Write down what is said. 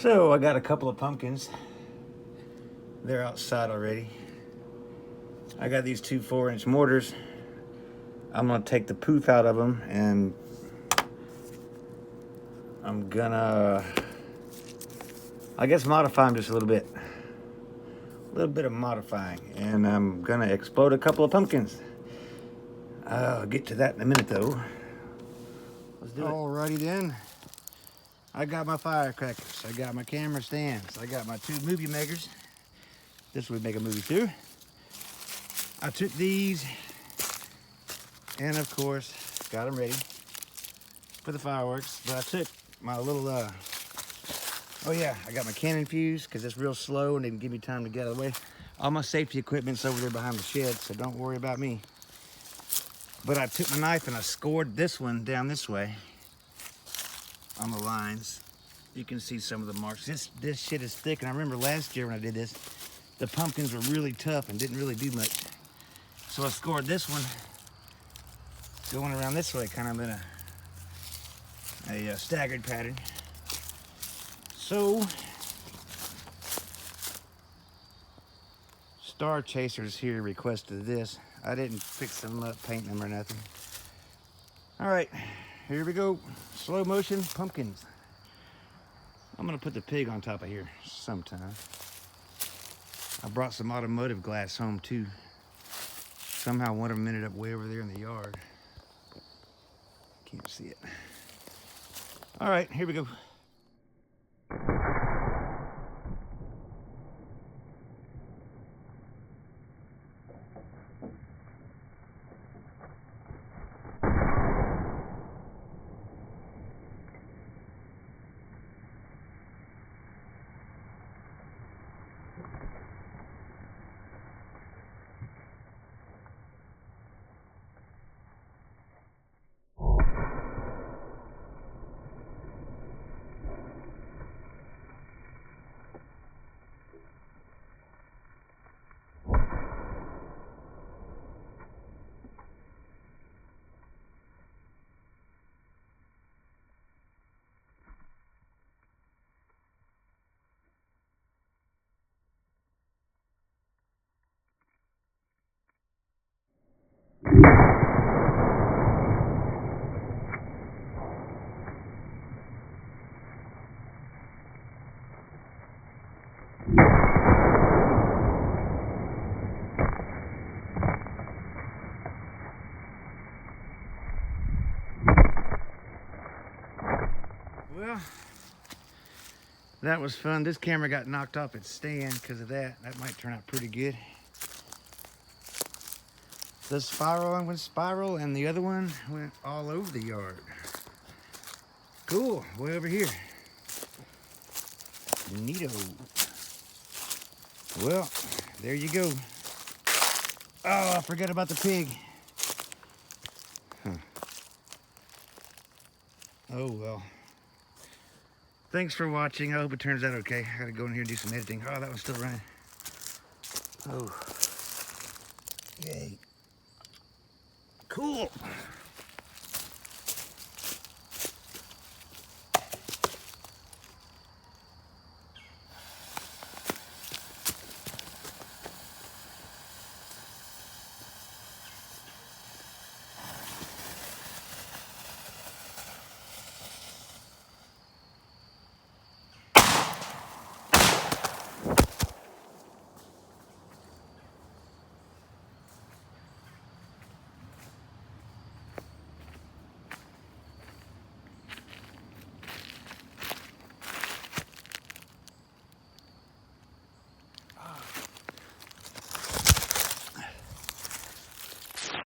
So I got a couple of pumpkins. They're outside already. I got these two 4-inch mortars. I'm gonna take the poof out of them and I'm gonna, I guess, modify them just a little bit. A little bit of modifying. And I'm gonna explode a couple of pumpkins. I'll get to that in a minute though. Let's do it. Alrighty then. I got my firecrackers. I got my camera stands. I got my two movie makers. This would make a movie too. I took these and of course got them ready for the fireworks. But I took my little, oh yeah, I got my cannon fuse because it's real slow and didn't give me time to get out of the way. All my safety equipment's over there behind the shed, so don't worry about me. But I took my knife and I scored this one down this way on the lines. You can see some of the marks. This shit is thick, and I remember last year when I did this, the pumpkins were really tough and didn't really do much. So I scored this one going around this way, kind of in a staggered pattern. So, Star Chasers here requested this. I didn't fix them up, paint them or nothing. All right, here we go. Slow motion pumpkins. I'm gonna put the pig on top of here sometime. I brought some automotive glass home too. Somehow one of them ended up way over there in the yard. Can't see it. All right, here we go. Well, that was fun. This camera got knocked off its stand because of that. That might turn out pretty good. The spiral one went spiral and the other one went all over the yard. Cool, way over here. Neato. Well, there you go. Oh, I forgot about the pig. Huh. Oh well. Thanks for watching. I hope it turns out okay. I gotta go in here and do some editing. Oh, that one's still running. Oh. Yay. Cool.